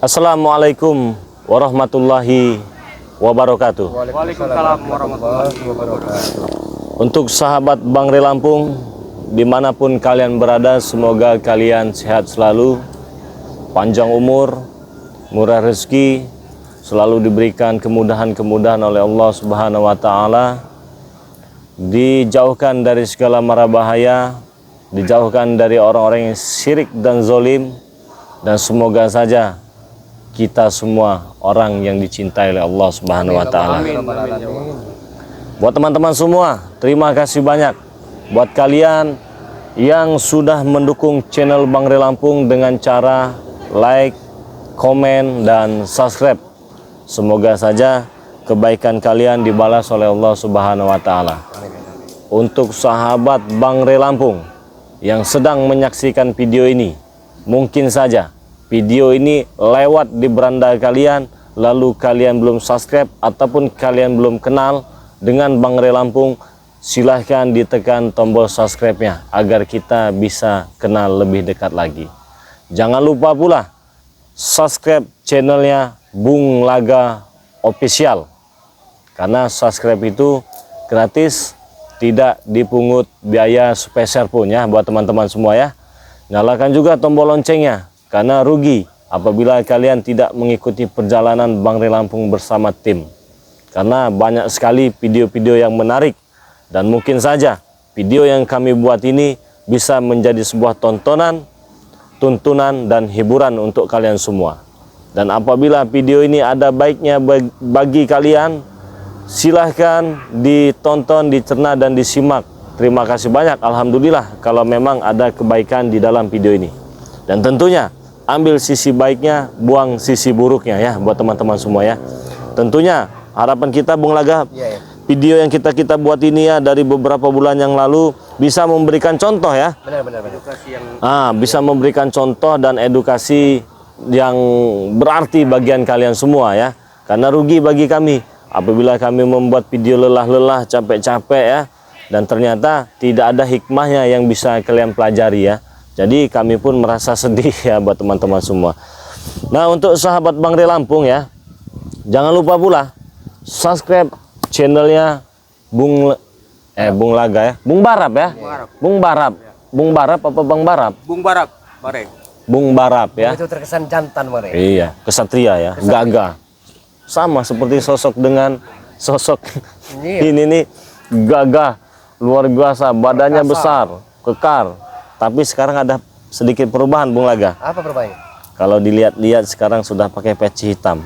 Assalamualaikum warahmatullahi wabarakatuh. Waalaikumsalam warahmatullahi wabarakatuh. Untuk sahabat Bangre Lampung, dimanapun kalian berada, semoga kalian sehat selalu, panjang umur, murah rezeki, selalu diberikan kemudahan-kemudahan oleh Allah Subhanahu wa Ta'ala, dijauhkan dari segala mara bahaya, dijauhkan dari orang-orang yang syirik dan zolim, dan semoga saja kita semua orang yang dicintai oleh Allah Subhanahu wa Ta'ala. Buat teman-teman semua, terima kasih banyak buat kalian yang sudah mendukung channel Bangre Lampung dengan cara like, komen, dan subscribe. Semoga saja kebaikan kalian dibalas oleh Allah Subhanahu wa Ta'ala. Untuk sahabat Bangre Lampung yang sedang menyaksikan video ini, mungkin saja video ini lewat di beranda kalian, lalu kalian belum subscribe ataupun kalian belum kenal dengan Bangre Lampung, silahkan ditekan tombol subscribe-nya agar kita bisa kenal lebih dekat lagi. Jangan lupa pula subscribe channelnya Bung Laga Official, karena subscribe itu gratis, tidak dipungut biaya sepeser pun ya buat teman-teman semua ya. Nyalakan juga tombol loncengnya, karena rugi apabila kalian tidak mengikuti perjalanan Bangre Lampung bersama tim. Karena banyak sekali video-video yang menarik, dan mungkin saja video yang kami buat ini bisa menjadi sebuah tontonan, tuntunan, dan hiburan untuk kalian semua. Dan apabila video ini ada baiknya bagi kalian, silahkan ditonton, dicerna, dan disimak. Terima kasih banyak, alhamdulillah kalau memang ada kebaikan di dalam video ini. Dan tentunya ambil sisi baiknya, buang sisi buruknya ya buat teman-teman semua ya. Tentunya harapan kita Bung Laga, video yang kita buat ini ya dari beberapa bulan yang lalu bisa memberikan contoh ya. Benar. Yang... bisa memberikan contoh dan edukasi yang berarti bagian kalian semua ya. Karena rugi bagi kami apabila kami membuat video lelah-lelah, capek-capek ya, dan ternyata tidak ada hikmahnya yang bisa kalian pelajari ya. Jadi kami pun merasa sedih ya buat teman-teman semua. Nah, untuk sahabat Bangre Lampung ya, jangan lupa pula subscribe channelnya Bung Laga ya, Bung Barap ya, Bung Barap apa Bang Barap? Bung Barap, Bare. Bung Barap ya. Itu terkesan jantan, Bare. Iya, kesatria ya, gagah. Sama seperti sosok dengan sosok ini nih, gagah luar biasa, badannya besar, kekar. Tapi sekarang ada sedikit perubahan Bung Laga. Apa perubahannya? Kalau dilihat-lihat sekarang sudah pakai peci hitam.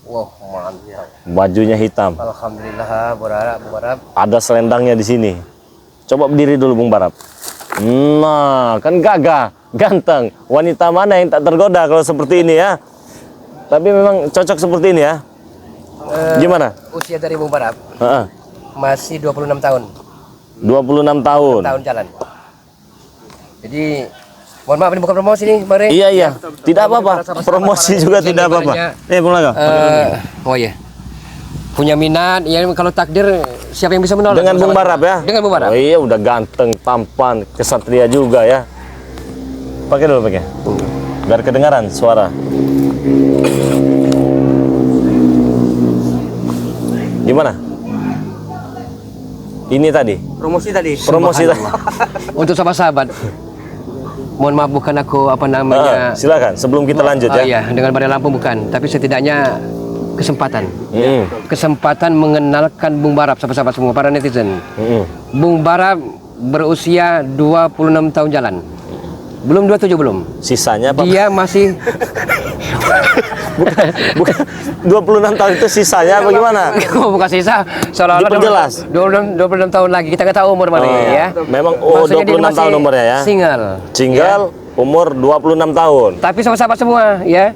Wah, mantap. Bajunya hitam. Alhamdulillah, Bung Barap. Ada selendangnya di sini. Coba berdiri dulu Bung Barap. Nah, kan gagah, ganteng. Wanita mana yang tak tergoda kalau seperti ini ya? Tapi memang cocok seperti ini ya. Gimana? Usia dari Bung Barap Heeh. masih 26 tahun. 26 tahun. Tahun jalan. Jadi, mohon maaf ini bukan promosi nih, Bare. Iya. Tidak apa-apa. Promosi juga tidak apa-apa. Bung Laga. Oh iya. Punya minat, ya kalau takdir siapa yang bisa menolak? Dengan Bung Barap ya? Dengan Bung Barap. Oh iya, udah ganteng, tampan, kesatria juga ya. Pakai dulu, pakai. Biar kedengaran suara. Gimana? Ini tadi. Promosi tadi. Untuk sahabat-sahabat, mohon maaf bukan aku apa namanya. Silakan sebelum kita lanjut ya. Iya, dengan Bangre Lampung bukan, tapi setidaknya kesempatan. Kesempatan mengenalkan Bung Barap sahabat-sahabat semua para netizen. Bung Barap berusia 26 tahun jalan. Belum 27 belum. Sisanya apa? Dia masih bukan 26 tahun itu sisanya bagaimana? bukan sisa, seolah-olah Diperjelas. 26 tahun lagi. Kita nggak tahu umur mana ya. Memang Maksudnya dia 26 tahun masih umurnya ya. Single umur 26 tahun. Tapi sahabat-sahabat semua ya.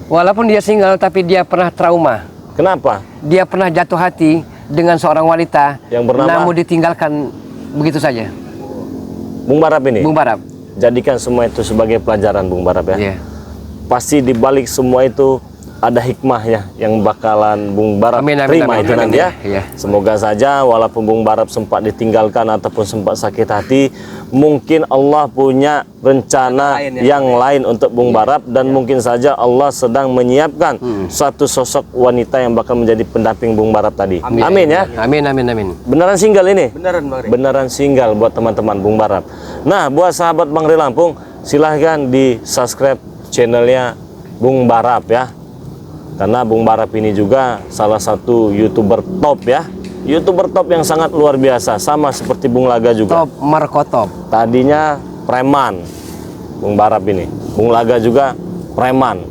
Walaupun dia single tapi dia pernah trauma. Kenapa? Dia pernah jatuh hati dengan seorang wanita yang bernama, namun ditinggalkan begitu saja. Bung Barap ini. Bung Barap. Jadikan semua itu sebagai pelajaran Bung Barap ya. Iya. Pasti dibalik semua itu ada hikmahnya yang bakalan Bung Barap Amin, amin, terima amin, itu amin, nanti ya. iya. Semoga saja walaupun Bung Barap sempat ditinggalkan ataupun sempat sakit hati, mungkin Allah punya rencana yang lain untuk Bung Barap, dan mungkin saja Allah sedang menyiapkan suatu sosok wanita yang bakal menjadi pendamping Bung Barap tadi. Amin ya. Amin, amin, amin. Beneran single ini? Beneran Bang Rey. Beneran single buat teman-teman Bung Barap. Nah, buat sahabat Bang Rey Lampung, silahkan di subscribe channelnya Bung Barap ya, karena Bung Barap ini juga salah satu YouTuber top ya, YouTuber top yang sangat luar biasa, sama seperti Bung Laga juga. Top Marco top. Tadinya preman Bung Barap ini, Bung Laga juga preman.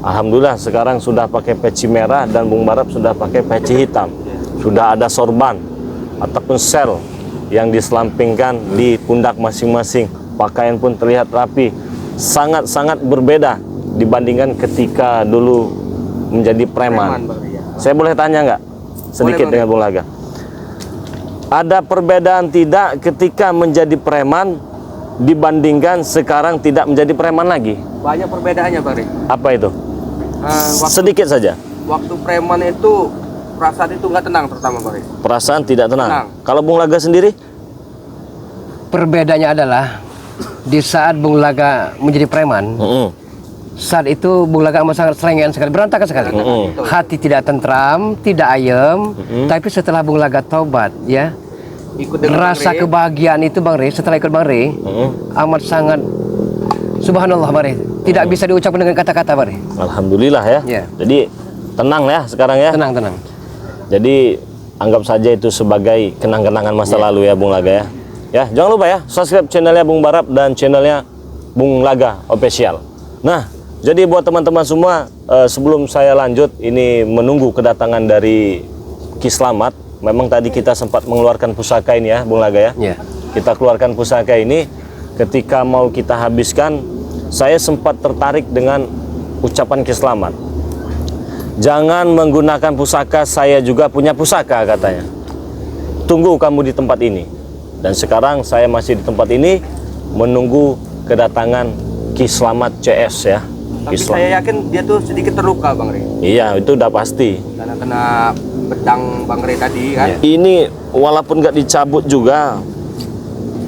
Alhamdulillah sekarang sudah pakai peci merah dan Bung Barap sudah pakai peci hitam. Sudah ada sorban ataupun sel yang diselampingkan di pundak masing-masing. Pakaian pun terlihat rapi, sangat-sangat berbeda dibandingkan ketika dulu menjadi preman. Bang Rey, ya. Saya boleh tanya nggak sedikit Boleh, dengan Bung Laga? Ada perbedaan tidak ketika menjadi preman dibandingkan sekarang tidak menjadi preman lagi? Banyak perbedaannya Bang Rey. Apa itu? Waktu, Sedikit saja. waktu preman itu perasaan itu nggak tenang pertama Bang Rey. Perasaan tidak tenang. Tenang. Kalau Bung Laga sendiri? Perbedaannya adalah di saat Bung Laga menjadi preman, saat itu Bung Laga amat sangat selengean sekali, berantakan sekali. Hati tidak tentram, tidak ayem. Tapi setelah Bung Laga taubat, ya, Ikut dengan rasa Bang Rey. kebahagiaan itu Bang Rey, setelah ikut Bang Rey, amat sangat subhanallah Bang Rey. Tidak bisa diucapkan dengan kata-kata Bang Rey. Alhamdulillah ya. Ya. Jadi tenang ya sekarang ya. Tenang, tenang. Jadi anggap saja itu sebagai kenang-kenangan masa lalu ya Bung Laga ya. Ya, jangan lupa ya subscribe channelnya Bung Barap dan channelnya Bung Laga Official. Nah, jadi buat teman-teman semua, sebelum saya lanjut, ini menunggu kedatangan dari Ki Slamet. Memang tadi kita sempat mengeluarkan pusaka ini ya Bung Laga ya. Ya. Kita keluarkan pusaka ini, ketika mau kita habiskan, saya sempat tertarik dengan ucapan Ki Slamet. Jangan menggunakan pusaka, saya juga punya pusaka katanya. Tunggu kamu di tempat ini. Dan sekarang saya masih di tempat ini menunggu kedatangan Ki Slamet CS ya. Tapi saya yakin dia tuh sedikit terluka Bang Rey. Iya, itu udah pasti. Karena kena pedang Bang Rey tadi kan. Ini walaupun nggak dicabut juga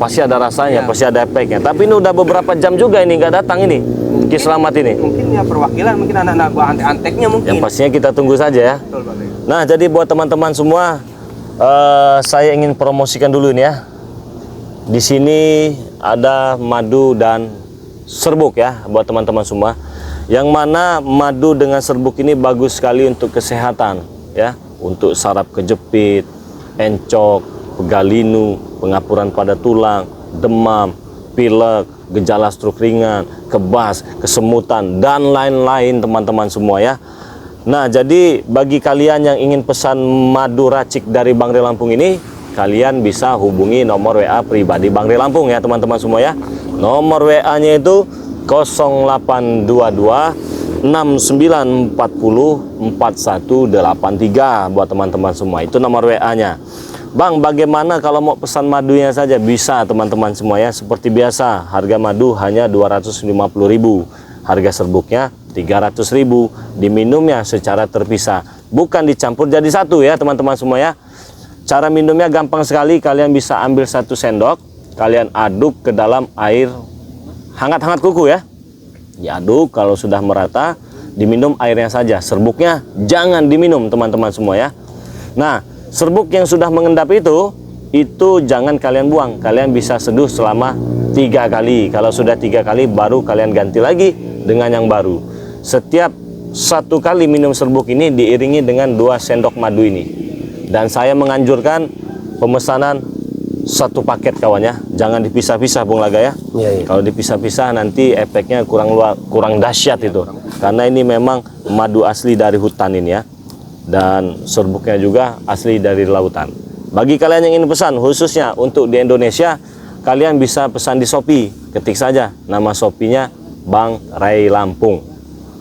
pasti ada rasanya, pasti ada efeknya. Tapi ini udah beberapa jam juga ini nggak datang ini Ki Slamet ini. Mungkin ya perwakilan, mungkin anak-anak gua antek-anteknya mungkin. Yang pastinya kita tunggu saja ya. Betul Bang Rey. Nah, jadi buat teman-teman semua, saya ingin promosikan dulu ini ya. Di sini ada madu dan serbuk ya buat teman-teman semua. Yang mana madu dengan serbuk ini bagus sekali untuk kesehatan ya, untuk saraf kejepit, encok, pegalinu, pengapuran pada tulang, demam, pilek, gejala stroke ringan, kebas, kesemutan dan lain-lain teman-teman semua ya. Nah, jadi bagi kalian yang ingin pesan madu racik dari Bang Rey Lampung ini, kalian bisa hubungi nomor WA pribadi Bang Rey Lampung ya teman-teman semua ya. Nomor WA-nya itu 0822 6940 4183 buat teman-teman semua. Itu nomor WA-nya. Bang, bagaimana kalau mau pesan madunya saja? Bisa teman-teman semua ya. Seperti biasa, harga madu hanya 250.000. Harga serbuknya 300.000. Diminumnya secara terpisah, bukan dicampur jadi satu ya teman-teman semua ya. Cara minumnya gampang sekali, kalian bisa ambil 1 sendok, kalian aduk ke dalam air hangat-hangat kuku ya. Diaduk, kalau sudah merata, diminum airnya saja. Serbuknya jangan diminum teman-teman semua ya. Nah, serbuk yang sudah mengendap itu jangan kalian buang. Kalian bisa seduh selama 3 kali. Kalau sudah 3 kali, baru kalian ganti lagi dengan yang baru. Setiap 1 kali minum serbuk ini diiringi dengan 2 sendok madu ini. Dan saya menganjurkan pemesanan 1 paket kawan ya. Jangan dipisah-pisah Bung Laga ya. Iya, iya. Kalau dipisah-pisah nanti efeknya kurang dahsyat itu. Karena ini memang madu asli dari hutan ini ya. Dan serbuknya juga asli dari lautan. Bagi kalian yang ingin pesan khususnya untuk di Indonesia, kalian bisa pesan di Shopee. Ketik saja nama Shopee-nya Bang Rey Lampung.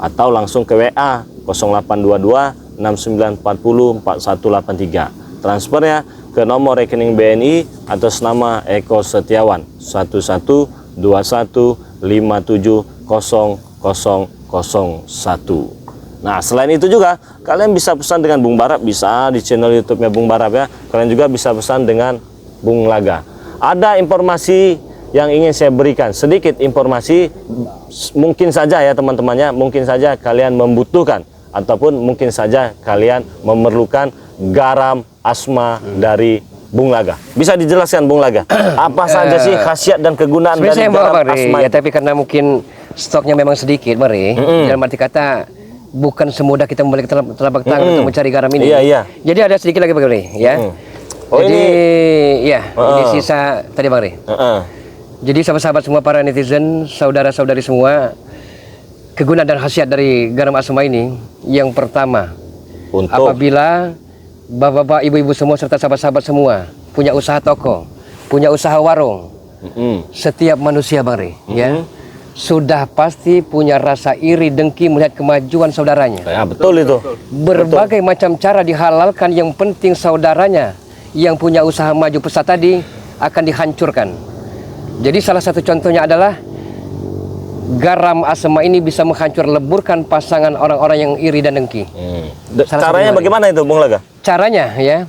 Atau langsung ke WA 0822 6940 4183. Transfernya ke nomor rekening BNI atas nama Eko Setiawan 1121570001. Nah, selain itu juga kalian bisa pesan dengan Bung Barap, bisa di channel YouTube-nya Bung Barap ya. Kalian juga bisa pesan dengan Bung Laga. Ada informasi yang ingin saya berikan, sedikit informasi, mungkin saja ya teman-temannya, mungkin saja kalian membutuhkan ataupun mungkin saja kalian memerlukan garam asma dari Bung Laga. Bisa dijelaskan Bung Laga, apa saja sih khasiat dan kegunaan dari Sebenarnya garam Bang Re, asma? ya tapi karena mungkin stoknya memang sedikit Bang Re, dalam arti kata bukan semudah kita membeli telapak tangan untuk mencari garam ini. Iya, iya. Jadi ada sedikit lagi Bang Re, ya. Oh, jadi ini ya, ini sisa tadi Bang Re. Jadi sahabat-sahabat semua, para netizen, saudara-saudari semua, kegunaan dan khasiat dari garam asma ini yang pertama, Untuk apabila bapak-bapak, ibu-ibu semua serta sahabat-sahabat semua punya usaha toko, punya usaha warung, setiap manusia Bang Re, ya, sudah pasti punya rasa iri dengki melihat kemajuan saudaranya. ya, betul itu. Berbagai macam cara dihalalkan, yang penting saudaranya yang punya usaha maju pesat tadi akan dihancurkan. Jadi salah satu contohnya adalah garam asma ini bisa menghancur leburkan pasangan orang-orang yang iri dan dengki. Salah Caranya satu bagaimana itu Bung Laga? Caranya ya,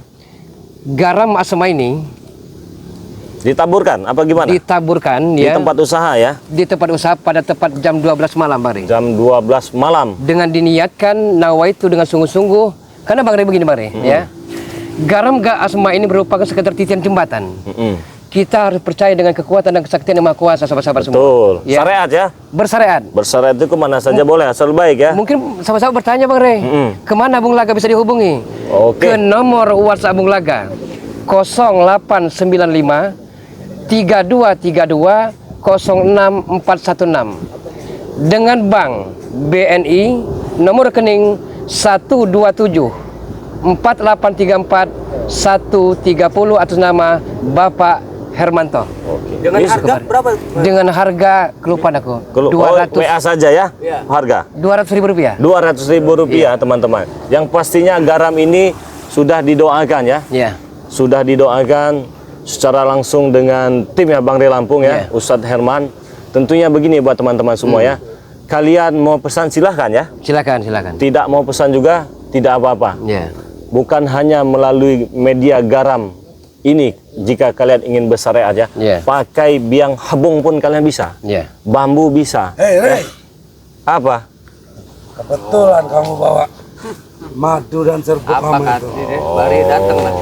garam asma ini Ditaburkan apa gimana? ditaburkan Di ya tempat usaha ya, di tempat usaha pada tepat jam 12 malam Bang Re. jam 12 malam. Dengan diniatkan nawaitu dengan sungguh-sungguh, karena Bang Re begini Bang Re, ya. Garam asma ini merupakan sekedar titian jembatan. Kita harus percaya dengan kekuatan dan kesaktian yang Maha Kuasa, sahabat-sahabat semua. Betul. Ya. Syariat ya. Bersyariat. Bersyariat itu kemana saja boleh asal baik ya. Mungkin sahabat-sahabat bertanya Bang Re, kemana Bung Laga bisa dihubungi? Oke. Ke nomor WhatsApp Bung Laga 0895 3232 06416 dengan Bank BNI, nomor rekening 127 4834 130 atas nama Bapak Hermanto. Dengan harga berapa? Dengan harga kelupaan aku. WA saja ya. Iya. Harga 200.000 rupiah. 200.000 rupiah teman-teman. Yang pastinya garam ini sudah didoakan ya. Ya. Sudah didoakan secara langsung dengan tim ya Bang Re Lampung ya, Ustadz Herman. Tentunya begini buat teman-teman semua ya. Kalian mau pesan silahkan ya. Silakan, silakan. Tidak mau pesan juga tidak apa-apa. Ya. Bukan hanya melalui media garam ini, jika kalian ingin bersyariat ya, pakai biang hebung pun kalian bisa. Bambu bisa. Hei Rey, Apa? kebetulan kamu bawa madu dan serbuk kamu itu. Bari datang lah.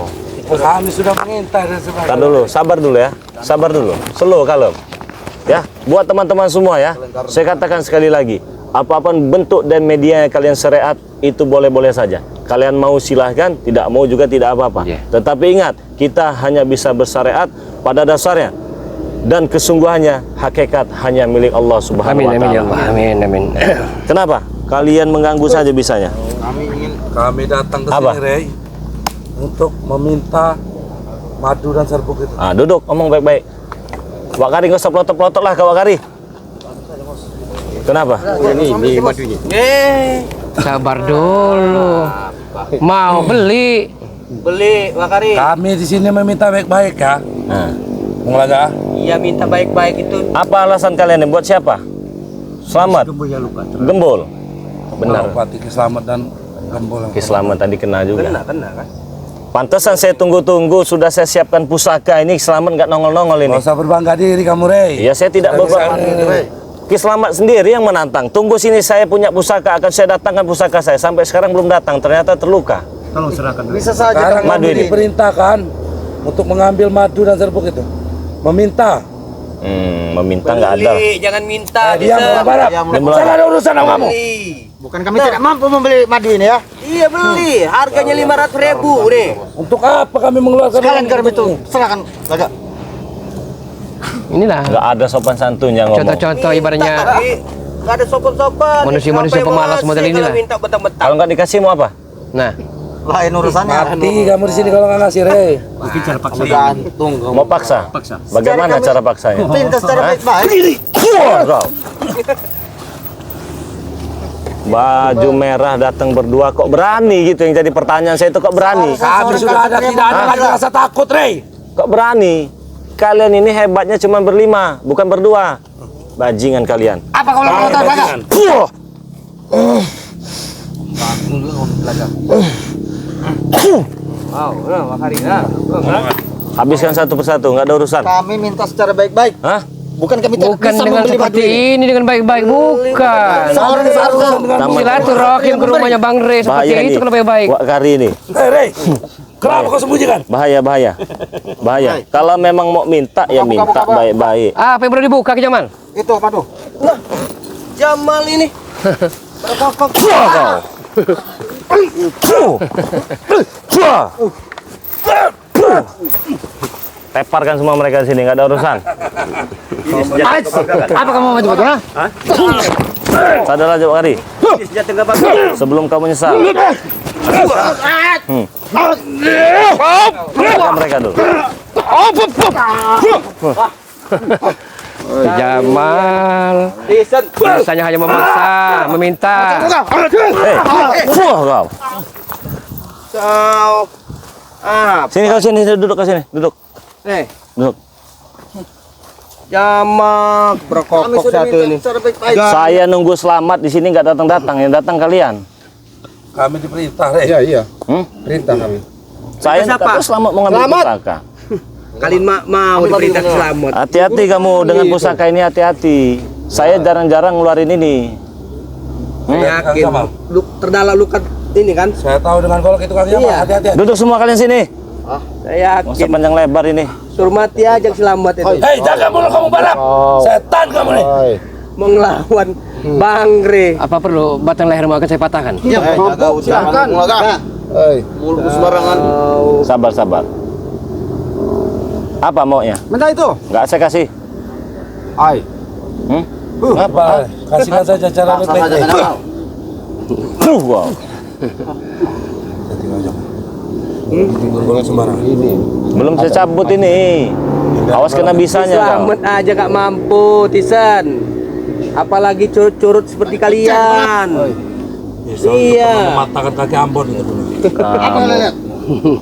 Kami sudah mengintai dan sebagainya. Tar dulu, sabar dulu ya. Sabar dulu. Slow kalem. Ya, buat teman-teman semua ya. Saya katakan sekali lagi, apapun bentuk dan media yang kalian syariat itu boleh-boleh saja. Kalian mau silahkan, tidak mau juga tidak apa-apa. Tetapi ingat, kita hanya bisa bersyariat pada dasarnya dan kesungguhannya hakikat hanya milik Allah Subhanahu wa taala. Amin, amin. Kenapa? Kalian mengganggu saja bisanya. Kami datang ke Apa? sini Rey untuk meminta madu dan serbuk itu. Ah, duduk, ngomong baik-baik. Wak Kari nggak usah pelotot-pelotot lah, Wak Kari. Kenapa? Ini madunya. Sabar dulu. Mau beli. Beli Wakari. Kami di sini meminta baik-baik ya. Bung Laga. Iya, minta baik-baik itu. Apa alasan kalian ini? Buat siapa? Selamat. Gembol. Benar. Bupati Kiselamat dan Gembol. Selamat tadi kena juga. Kena kan? Pantesan saya tunggu-tunggu, sudah saya siapkan pusaka ini. Selamat nggak nongol-nongol ini. Gak usah berbangga diri kamu Rey. Ya saya tidak berbangga. Selamat sendiri yang menantang. Tunggu sini, saya punya pusaka, akan saya datangkan pusaka saya. Sampai sekarang belum datang, ternyata terluka. Tolong serahkan. Bisa saja Sekarang madu kami ini. diperintahkan untuk mengambil madu dan serbuk itu. Meminta. Meminta nggak ada. Beli, jangan minta. Diam Bung Barap. Saya nggak ada urusan sama kamu. Beli. Bukan kami tidak mampu membeli madu ini ya. Iya, beli. Harganya 500.000 nih. Untuk apa kami mengeluarkan Sekalian uang garam untuk itu ini? serahkan Laga. Inilah Nggak ada sopan santunnya ngomong. contoh-contoh ibaratnya Nggak ada sopan-sopan. Manusia-manusia Sampai pemalas masih model kalau inilah. minta betang-betang. Kalau nggak dikasih mau apa? nah, Lain urusannya. Mati kamu di sini kalau nggak ngasih Rey. Tergantung kamu. Mau paksa? Bagaimana cara paksanya? Pintas secara baik-baik. Kau. Baju merah datang berdua, kok berani gitu? Yang jadi pertanyaan saya itu, kok berani? Kami sudah ada, tidak ada lagi rasa takut Rey. Kok berani? Kalian ini hebatnya cuma berlima, bukan berdua. Bajingan kalian. Apa kau lakukan Laga? Wow, nah, makari nah. Habiskan satu persatu, nggak ada urusan. Kami minta secara baik-baik. Hah? Bukan kami tidak Bukan bisa dengan membeli seperti madu ini dengan baik-baik, bukan. Silaturahim ke rumahnya Bang Re seperti Bahaya itu ini. kalau baik-baik. Wak Kari ini. Rey, kenapa kau sembunyikan? Bahaya. Kalau memang mau minta ya minta baik-baik. Apa yang perlu dibuka ke Jamal? Itu apa tuh? Jamal ini. Teparkan semua mereka di sini, nggak ada urusan. Apa kamu mau coba? Sadar aja Wak Kari. Sebelum kamu nyesal. Teparkan mereka dulu. Jamal biasanya hanya memaksa, meminta. Kau. Sini kau sini duduk ke sini, duduk. Duduk. Jamal berkokok satu ini. Saya nunggu selamat di sini nggak datang-datang, yang datang kalian. Kami diperintah, Rey. Iya. Perintah kami. Saya siapa? kata selamat mau ngambil pusaka. Kalian mau diperintah selamat. Hati-hati kamu dengan pusaka ini, hati-hati. Saya jarang-jarang ngeluarin ini. Saya yakin. Jamal. Terdalam luka ini kan. Saya tahu dengan golok itu Kang Jamal. Iya. Hati-hati. Duduk semua kalian sini. Saya Masa yakin. panjang lebar ini. Suruh mati aja yang selamat itu. Hei, jaga mulut kamu Barap. Setan kamu nih. Mengelawan Bang Re. Apa perlu batang leher mau akan saya patahkan? Iya, silakan. Mulut sembarangan. Sabar. Apa maunya? Minta itu. Nggak saya kasih. Apa? Kasihkan saja cara baik-baik. Wow. Golok sembarang. Belum saya cabut ini. Awas kena bisanya kau. Selamat aja gak mampu, Tisan. Apalagi curut-curut seperti kalian. Iya. Mematahkan kaki Ambon itu dulu.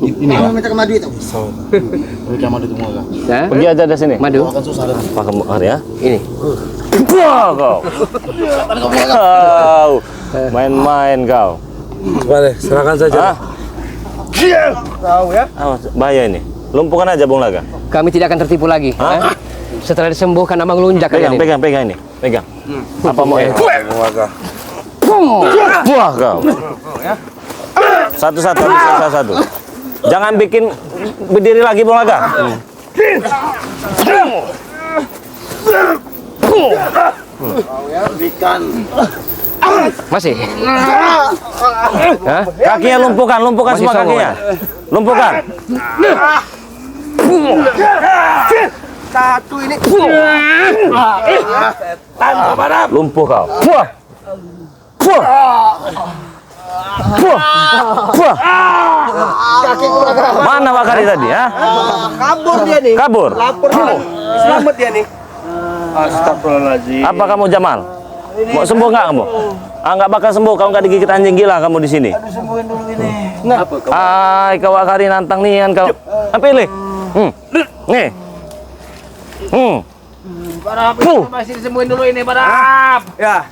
Ini. Kamu minta ke madu itu. Nah, Pergi aja dari sini. madu Pak kamu ya. ini. Wah kau. Kau. Main-main kau. Coba deh, serahkan saja. Hah? Tahu ya? Awas, bahaya ini. Lumpuhkan aja Bung Laga. Kami tidak akan tertipu lagi. Hah? Setelah disembuhkan abang lunjak kalian ini. Pegang ini. Pegang. Apa mau ya? Wah kau. Satu-satu. Jangan bikin berdiri lagi Bung Laga. Masih? Hah? Kakinya lumpuhkan Masih semua songong kakinya. Lumpuhkan. Satu ini. Lumpuh kau. Puah. Mana Pak Kari tadi ya? Kabur dia nih. Kabur. Lapor dia. Selamat dia nih. Astagfirullahaladzim. Apa kamu Jamal? Mau sembuh nggak kamu? Nggak bakal sembuh. Kamu nggak digigit anjing gila kamu di sini. Sembuhin dulu ini. Ay, kau Pak Kari nantang nian kau. Pilih. Nih. Masih disembuhin dulu ini, Barap. Ya.